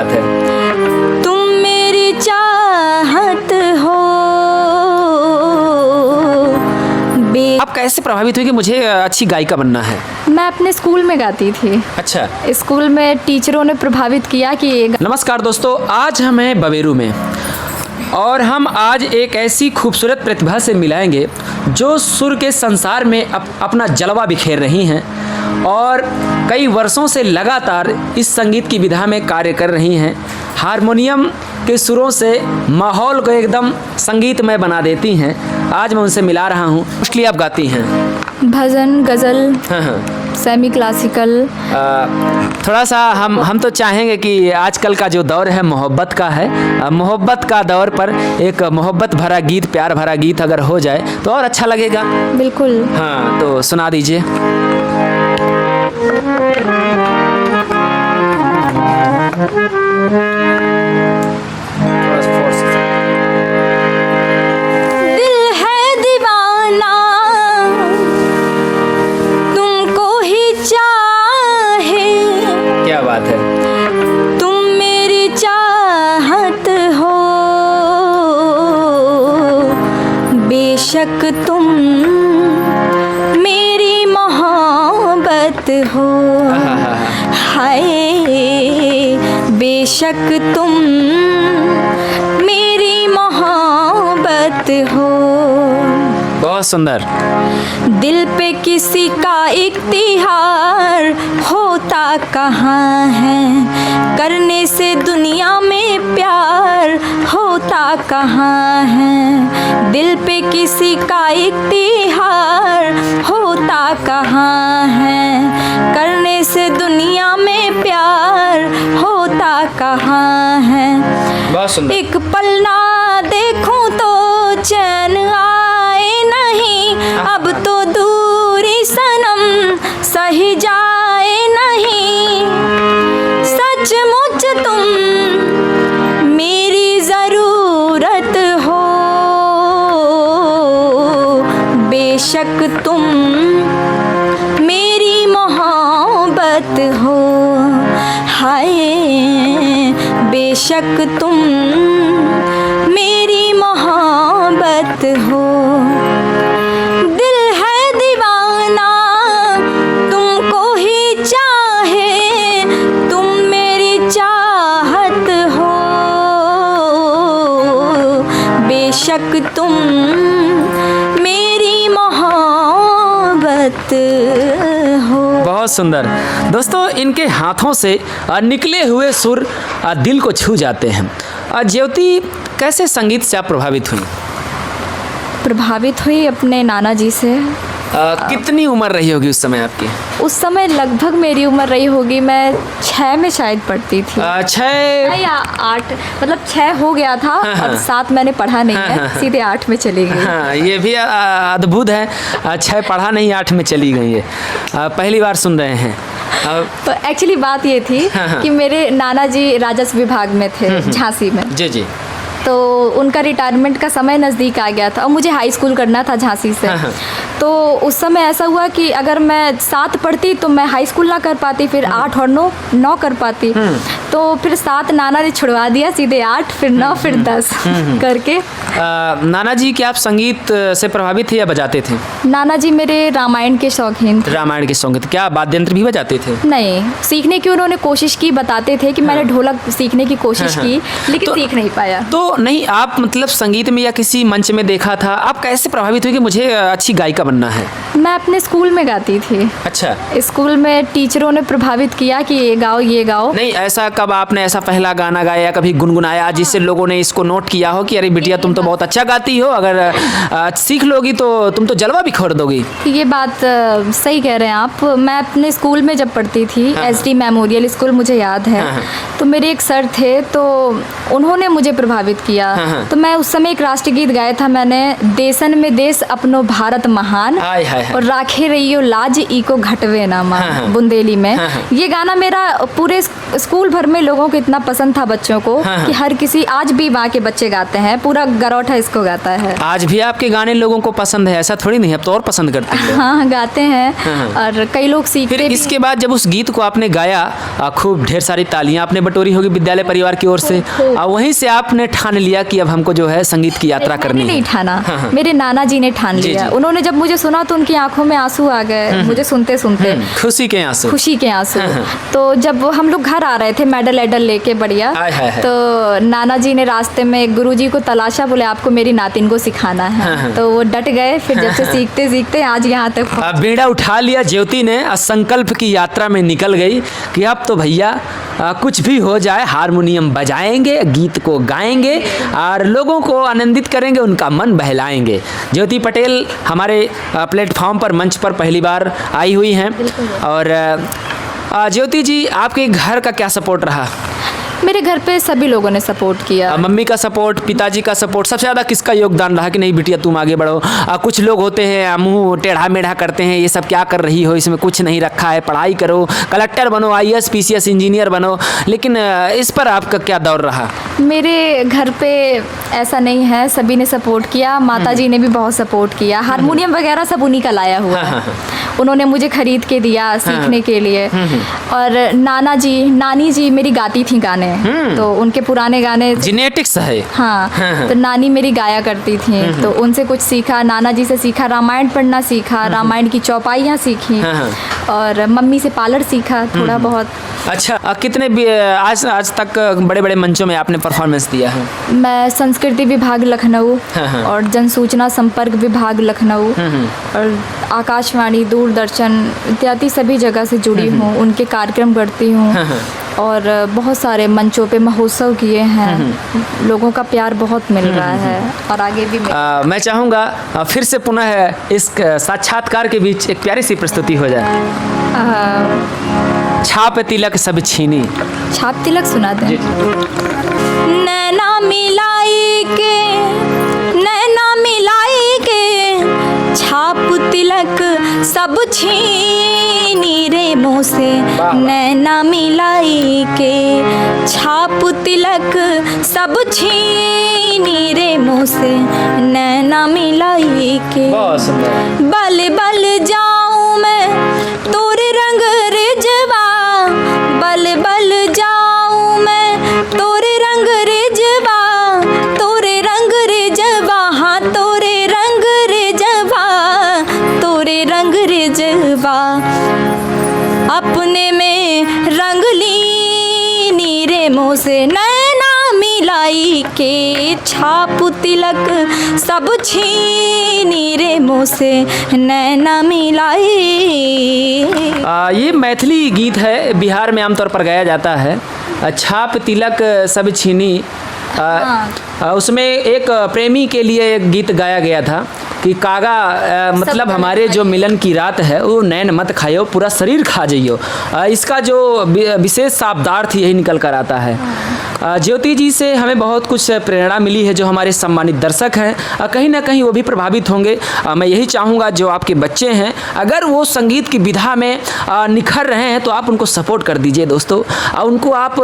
बात है। तुम मेरी चाहत हो। आप कैसे प्रभावित हुई कि मुझे अच्छी गायिका बनना है? मैं अपने स्कूल में गाती थी। अच्छा। स्कूल में टीचरों ने प्रभावित किया कि नमस्कार दोस्तों, आज हम हैं बबेरू में और हम आज एक ऐसी खूबसूरत प्रतिभा से मिलाएंगे जो सुर के संसार में अपना जलवा बिखेर रही हैं और कई वर्षों से लगातार इस संगीत की विधा में कार्य कर रही हैं। हारमोनियम के सुरों से माहौल को एकदम संगीतमय बना देती हैं। आज मैं उनसे मिला रहा हूँ। मोस्टली आप गाती हैं भजन, गज़ल, हाँ। Semi classical. थोड़ा सा हम तो चाहेंगे कि आजकल का जो दौर है मोहब्बत का है, मोहब्बत का दौर पर एक मोहब्बत भरा गीत, प्यार भरा गीत अगर हो जाए तो और अच्छा लगेगा। बिल्कुल। हाँ, तो सुना दीजिए। दिल है दीवाना तुमको ही चाहे। क्या बात है। तुम मेरी चाहत हो, बेशक तुम मेरी मोहब्बत हो। हाय बेशक तुम मेरी मोहब्बत हो। बहुत सुंदर। दिल पे किसी का इख्तियार होता कहाँ है, करने से दुनिया में प्यार होता कहाँ है। दिल पे किसी का इख्तियार होता कहाँ है, करने से दुनिया में प्यार होता कहाँ है। बहुत सुंदर। एक पल ना देखूं तो चैन आए नहीं, अब तो दूरी सनम सही जाए नहीं। सचमुच तुम मेरी ज़रूरत हो, बेशक तुम मेरी मोहब्बत हो। हाय बेशक तुम मेरी मोहब्बत हो। दिल है दीवाना तुमको ही चाहे, तुम मेरी चाहत हो, बेशक तुम मेरी मोहब्बत हो। बहुत सुंदर। दोस्तों, इनके हाथों से निकले हुए सुर दिल को छू जाते हैं। ज्योति, कैसे संगीत से आप प्रभावित हुई? प्रभावित हुई अपने नाना जी से। कितनी उम्र रही होगी उस समय आपकी? उस समय लगभग मेरी उम्र रही होगी, मैं 6 में शायद पढ़ती थी। 6 या 8, मतलब 6 हो गया था। और 7 मैंने पढ़ा नहीं है, सीधे 8 में चली गई। हाँ, ये भी अद्भुत है। 6 पढ़ा नहीं, 8 में चली गई है। पहली बार सुन रहे हैं। तो एक्चुअली बात ये थी कि मेरे नाना जी राजस्व विभाग में थे झांसी में। जी जी। तो उनका रिटायरमेंट का समय नज़दीक आ गया था और मुझे हाई स्कूल करना था झांसी से। तो उस समय ऐसा हुआ कि अगर मैं 7 पढ़ती तो मैं हाई स्कूल ना कर पाती, फिर 8 और 9 कर पाती। तो फिर 7 नाना ने छुड़वा दिया, सीधे 8, फिर 9, फिर 10 करके। नाना जी, क्या आप संगीत से प्रभावित थे या बजाते थे? नाना जी मेरे रामायण के शौकीन थे। रामायण के शौकीन थे। क्या वाद्यंत्र भी बजाते थे? नहीं, सीखने की उन्होंने कोशिश की, बताते थे कि मैंने ढोलक सीखने की कोशिश की, लेकिन सीख नहीं पाया। तो नहीं, आप मतलब संगीत में या किसी मंच में देखा था, आप कैसे प्रभावित हुई कि मुझे अच्छी गायिका बनना है? मैं अपने स्कूल में गाती थी। अच्छा। स्कूल में टीचरों ने प्रभावित किया कि ये गाओ, ये गाओ। नहीं, ऐसा कब आपने ऐसा पहला गाना गाया, कभी गुनगुनाया जिससे लोगों ने इसको नोट किया हो कि अरे बिटिया तुम तो बहुत अच्छा गाती हो, अगर सीख लोगी तो तुम तो जलवा बिखेर दोगी? ये बात सही कह रहे हैं आप। मैं अपने स्कूल में जब पढ़ती थी, SD मेमोरियल स्कूल, मुझे याद है। तो मेरे एक सर थे, तो उन्होंने मुझे प्रभावित किया। तो मैं उस समय एक राष्ट्रगीत गाया था मैंने, देशन में देश अपनो भारत महान। जहान हाय हाय हाय। और राखे रहियो लाज इको घटवे ना माँ, हाँ, हाँ। बुंदेली में। हाँ, हाँ। ये गाना मेरा पूरे स्कूल भर में लोगों को इतना पसंद था, बच्चों को, हाँ, हाँ। कि हर किसी, आज भी वहाँ के बच्चे गाते हैं, पूरा गरौठा इसको गाता है। आज भी आपके गाने लोगों को पसंद है, ऐसा थोड़ी नहीं, अब तो और पसंद करते हैं। हाँ, गाते हैं। हाँ। और कई लोग सीखते फिर भी इसके बाद जब उस गीत को आपने गाया, खूब ढेर सारी तालियां आपने बटोरी होगी विद्यालय परिवार की ओर से, खूब। वहीं से आपने ठान लिया कि अब हमको जो है संगीत की यात्रा करनी मैंने है। नहीं ठाना, हाँ, हाँ। मेरे नाना जी ने ठान जी, लिया। जी। उन्होंने जब मुझे सुना तो उनकी आंखों में आंसू आ गए, मुझे सुनते सुनते, खुशी के आंसू। खुशी के आंसू। हाँ, हाँ। तो जब हम लोग घर आ रहे थे मेडल एडल लेके बढ़िया, हाय, हाय, हाय। तो नाना जी ने रास्ते में गुरुजी को तलाशा, बोले आपको मेरी नातिन को सिखाना हाँ, हाँ। है। तो वो डट गए। फिर जब से सीखते सीखते आज यहाँ तक बेड़ा उठा लिया ज्योति ने, संकल्प की यात्रा में निकल गई कि अब तो भैया कुछ भी हो जाए हारमोनियम बजाएंगे, गीत को गाएंगे और लोगों को आनंदित करेंगे, उनका मन बहलाएंगे। ज्योति पटेल हमारे प्लेटफॉर्म पर, मंच पर पहली बार आई हुई हैं। और ज्योति जी, आपके घर का क्या सपोर्ट रहा? मेरे घर पे सभी लोगों ने सपोर्ट किया। मम्मी का सपोर्ट, पिताजी का सपोर्ट, सबसे ज़्यादा किसका योगदान रहा कि नहीं बिटिया तुम आगे बढ़ो? कुछ लोग होते हैं मुंह टेढ़ा मेढ़ा करते हैं, ये सब क्या कर रही हो, इसमें कुछ नहीं रखा है, पढ़ाई करो, कलेक्टर बनो, आईएएस पीसीएस इंजीनियर बनो। लेकिन इस पर आपका क्या दौर रहा? मेरे घर पे ऐसा नहीं है, सभी ने सपोर्ट किया। माता जी ने भी बहुत सपोर्ट किया। हारमोनियम वगैरह सब उन्हीं का लाया हुआ है, उन्होंने मुझे खरीद के दिया सीखने के लिए। और नाना जी, नानी जी मेरी गाती थी गाने, तो उनके पुराने गाने जेनेटिक्स है। हाँ, तो नानी मेरी गाया करती थी, तो उनसे कुछ सीखा, नाना जी से सीखा, रामायण पढ़ना सीखा, रामायण की चौपाइयाँ सीखी, और मम्मी से पार्लर सीखा थोड़ा बहुत। अच्छा, कितने आज तक बड़े बड़े मंचों में आपने परफॉर्मेंस दिया है? मैं संस्कृति विभाग लखनऊ और जनसूचना संपर्क विभाग लखनऊ और आकाशवाणी, दूरदर्शन इत्यादि सभी जगह से जुड़ी हूँ, उनके कार्यक्रम करती हूँ। और बहुत सारे मंचों पे महोत्सव किए हैं, लोगों का प्यार बहुत मिल रहा है और आगे भी मैं चाहूँगा फिर से पुनः इस साक्षात्कार के बीच एक प्यारी सी प्रस्तुति हो जाए। छाप तिलक सब छीनी। छाप तिलक सुनाते हैं। नैना मिलाई के छाप तिलक सब छीनी रे मुँह से। नैना मिलाई के छाप तिलक सब छीनी रे मुँह से। नैना मिलाई के बल बल जाऊं मैं तोरे रंग रिजवा, बल बल जाऊं मैं तोरे रंग रिजवा, तोरे रंग रिजवा, हाँ तोरे रंग रिजवा, तोरे रंग रिजवा। अपने में रंग ली नीरे मुँह से। नैना मिलाई के छाप तिलक सब छीनी रे मुँह से। नैना मिलाई। ये मैथिली गीत है, बिहार में आमतौर पर गाया जाता है। छाप तिलक सब छीनी, उसमें एक प्रेमी के लिए एक गीत गाया गया था कि कागा मतलब हमारे जो मिलन की रात है वो नैन मत खायो, पूरा शरीर खा जाइयो। इसका जो विशेष शाब्दार्थ यही निकल कर आता है। ज्योति जी से हमें बहुत कुछ प्रेरणा मिली है, जो हमारे सम्मानित दर्शक हैं कहीं ना कहीं वो भी प्रभावित होंगे। मैं यही चाहूँगा जो आपके बच्चे हैं अगर वो संगीत की विधा में निखर रहे हैं तो आप उनको सपोर्ट कर दीजिए दोस्तों। उनको आप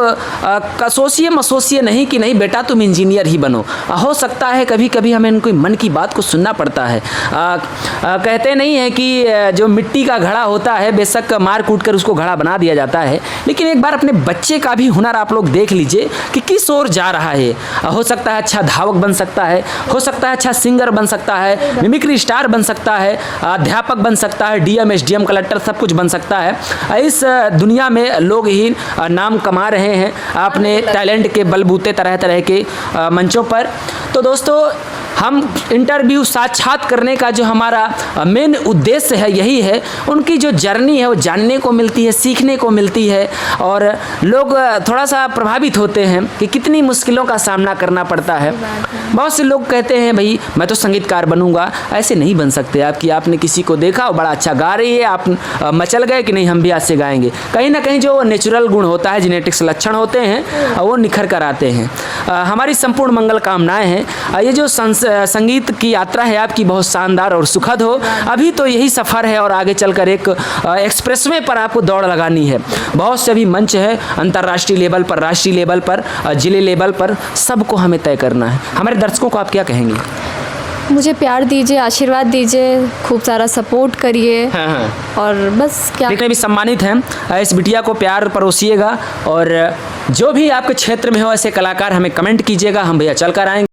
कसोसिए मसोसिए नहीं कि नहीं बेटा तुम इंजीनियर ही बनो। हो सकता है कभी कभी हमें उनके मन की बात को सुनना पड़ता है। कहते नहीं है कि जो मिट्टी का घड़ा होता है बेशक मार कूट कर उसको घड़ा बना दिया जाता है, लेकिन एक बार अपने बच्चे का भी हुनर आप लोग देख लीजिए कि किस ओर जा रहा है। हो सकता है अच्छा धावक बन सकता है, हो सकता है अच्छा सिंगर बन सकता है, मिमिक्री स्टार बन सकता है, अध्यापक बन सकता है, डीएम एसडीएम कलेक्टर सब कुछ बन सकता है। इस दुनिया में लोग ही नाम कमा रहे हैं अपने टैलेंट के बलबूते तरह तरह के मंचों पर। तो दोस्तों हम इंटरव्यू साक्षात करने का जो हमारा मेन उद्देश्य है यही है, उनकी जो जर्नी है वो जानने को मिलती है, सीखने को मिलती है और लोग थोड़ा सा प्रभावित होते हैं कि कितनी मुश्किलों का सामना करना पड़ता है। बहुत से लोग कहते हैं भाई मैं तो संगीतकार बनूंगा, ऐसे नहीं बन सकते आप कि आपने किसी को देखा वो बड़ा अच्छा गा रही है, आप मचल गए कि नहीं हम भी आज से गाएंगे। कहीं ना कहीं जो नेचुरल गुण होता है, जेनेटिक्स लक्षण होते हैं वो निखर कर आते हैं। हमारी संपूर्ण मंगल कामनाएं हैं। ये जो संगीत की यात्रा है आपकी बहुत शानदार और सुखद हो। अभी तो यही सफ़र है और आगे चलकर एक एक्सप्रेसवे पर आपको दौड़ लगानी है। बहुत से अभी मंच है अंतर्राष्ट्रीय लेवल पर, राष्ट्रीय लेवल पर, जिले लेवल पर, सबको हमें तय करना है। हमारे दर्शकों को आप क्या कहेंगे? मुझे प्यार दीजिए, आशीर्वाद दीजिए, खूब सारा सपोर्ट करिए। हाँ। और बस क्या। जितने भी सम्मानित हैं इस बिटिया को प्यार परोसिएगा और जो भी आपके क्षेत्र में हो ऐसे कलाकार हमें कमेंट कीजिएगा, हम भैया चल कर आएंगे।